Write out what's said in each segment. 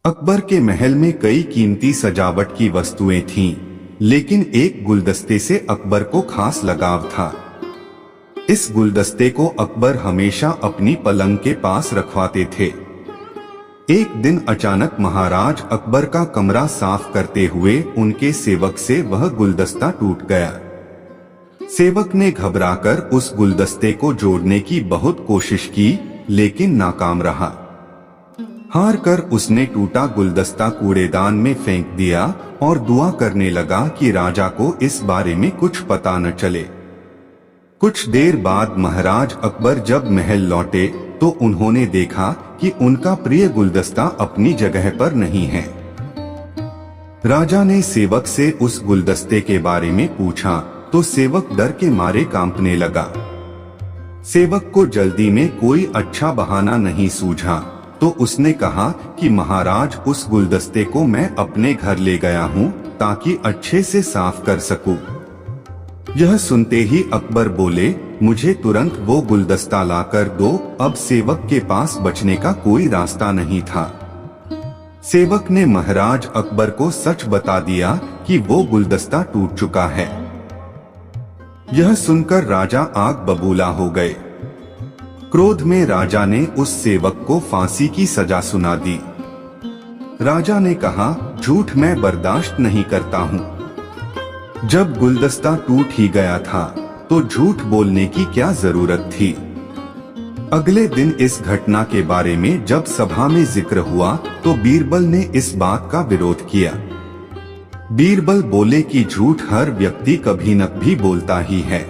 अकबर के महल में कई कीमती सजावट की वस्तुएं थीं, लेकिन एक गुलदस्ते से अकबर को खास लगाव था। इस गुलदस्ते को अकबर हमेशा अपनी पलंग के पास रखवाते थे। एक दिन अचानक महाराज अकबर का कमरा साफ करते हुए उनके सेवक से वह गुलदस्ता टूट गया। सेवक ने घबराकर उस गुलदस्ते को जोड़ने की बहुत कोशिश की, लेकिन नाकाम रहा। हार कर उसने टूटा गुलदस्ता कूड़ेदान में फेंक दिया और दुआ करने लगा कि राजा को इस बारे में कुछ पता न चले। कुछ देर बाद महाराज अकबर जब महल लौटे तो उन्होंने देखा कि उनका प्रिय गुलदस्ता अपनी जगह पर नहीं है। राजा ने सेवक से उस गुलदस्ते के बारे में पूछा तो सेवक डर के मारे कांपने लगा। सेवक को जल्दी में कोई अच्छा बहाना नहीं सूझा, तो उसने कहा कि महाराज, उस गुलदस्ते को मैं अपने घर ले गया हूँ ताकि अच्छे से साफ कर सकूं। यह सुनते ही अकबर बोले, मुझे तुरंत वो गुलदस्ता लाकर दो। अब सेवक के पास बचने का कोई रास्ता नहीं था। सेवक ने महाराज अकबर को सच बता दिया कि वो गुलदस्ता टूट चुका है। यह सुनकर राजा आग बबूला हो गए। क्रोध में राजा ने उस सेवक को फांसी की सजा सुना दी। राजा ने कहा, झूठ मैं बर्दाश्त नहीं करता हूँ। जब गुलदस्ता टूट ही गया था तो झूठ बोलने की क्या जरूरत थी। अगले दिन इस घटना के बारे में जब सभा में जिक्र हुआ तो बीरबल ने इस बात का विरोध किया। बीरबल बोले कि झूठ हर व्यक्ति कभी न कभी बोलता ही है।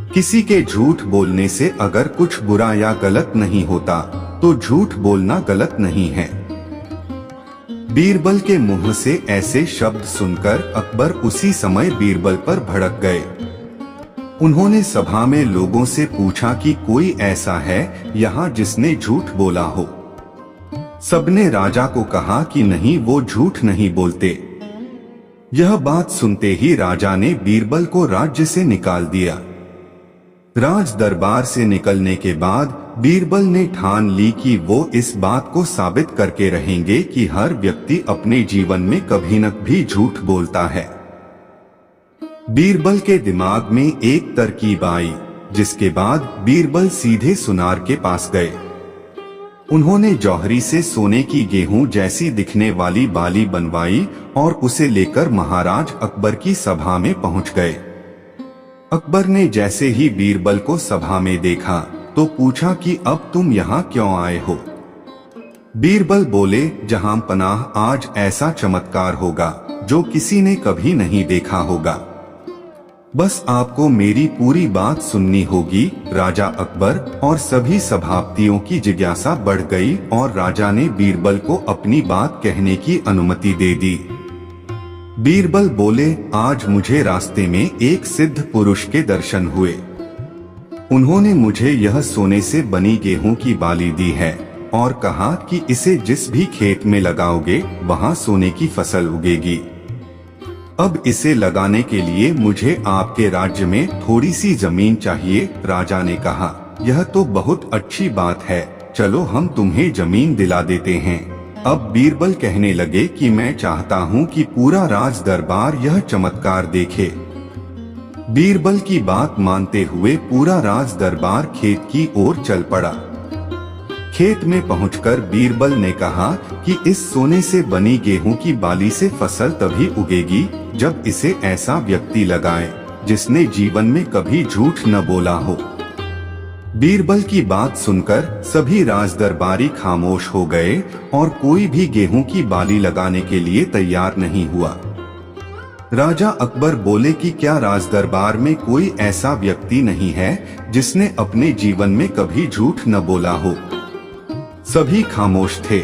किसी के झूठ बोलने से अगर कुछ बुरा या गलत नहीं होता तो झूठ बोलना गलत नहीं है। बीरबल के मुंह से ऐसे शब्द सुनकर अकबर उसी समय बीरबल पर भड़क गए। उन्होंने सभा में लोगों से पूछा कि कोई ऐसा है यहाँ जिसने झूठ बोला हो। सबने राजा को कहा कि नहीं, वो झूठ नहीं बोलते। यह बात सुनते ही राजा ने बीरबल को राज्य से निकाल दिया। राज दरबार से निकलने के बाद बीरबल ने ठान ली कि वो इस बात को साबित करके रहेंगे कि हर व्यक्ति अपने जीवन में कभी न कभी झूठ बोलता है। बीरबल के दिमाग में एक तरकीब आई, जिसके बाद बीरबल सीधे सुनार के पास गए। उन्होंने जौहरी से सोने की गेहूं जैसी दिखने वाली बाली बनवाई और उसे लेकर महाराज अकबर की सभा में पहुंच गए। अकबर ने जैसे ही बीरबल को सभा में देखा तो पूछा कि अब तुम यहाँ क्यों आए हो। बीरबल बोले, जहां पनाह, आज ऐसा चमत्कार होगा जो किसी ने कभी नहीं देखा होगा। बस आपको मेरी पूरी बात सुननी होगी। राजा अकबर और सभी सभापतियों की जिज्ञासा बढ़ गई और राजा ने बीरबल को अपनी बात कहने की अनुमति दे दी। बीरबल बोले, आज मुझे रास्ते में एक सिद्ध पुरुष के दर्शन हुए। उन्होंने मुझे यह सोने से बनी गेहूं की बाली दी है और कहा कि इसे जिस भी खेत में लगाओगे वहां सोने की फसल उगेगी। अब इसे लगाने के लिए मुझे आपके राज्य में थोड़ी सी जमीन चाहिए। राजा ने कहा, यह तो बहुत अच्छी बात है, चलो हम तुम्हें जमीन दिला देते हैं। अब बीरबल कहने लगे कि मैं चाहता हूँ कि पूरा राज दरबार यह चमत्कार देखे। बीरबल की बात मानते हुए पूरा राज दरबार खेत की ओर चल पड़ा। खेत में पहुंचकर बीरबल ने कहा कि इस सोने से बनी गेहूं की बाली से फसल तभी उगेगी जब इसे ऐसा व्यक्ति लगाए जिसने जीवन में कभी झूठ न बोला हो। बीरबल की बात सुनकर सभी राज दरबारी खामोश हो गए और कोई भी गेहूं की बाली लगाने के लिए तैयार नहीं हुआ। राजा अकबर बोले कि क्या राज दरबार में कोई ऐसा व्यक्ति नहीं है जिसने अपने जीवन में कभी झूठ न बोला हो। सभी खामोश थे।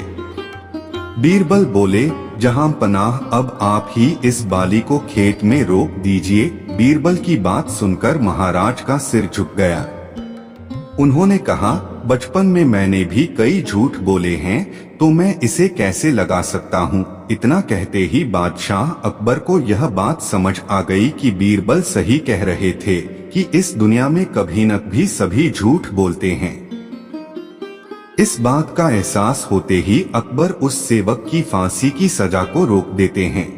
बीरबल बोले, जहां पनाह, अब आप ही इस बाली को खेत में रोक दीजिए। बीरबल की बात सुनकर महाराज का सिर झुक गया। उन्होंने कहा, बचपन में मैंने भी कई झूठ बोले हैं, तो मैं इसे कैसे लगा सकता हूँ। इतना कहते ही बादशाह अकबर को यह बात समझ आ गई कि बीरबल सही कह रहे थे कि इस दुनिया में कभी न कभी सभी झूठ बोलते हैं। इस बात का एहसास होते ही अकबर उस सेवक की फांसी की सजा को रोक देते हैं।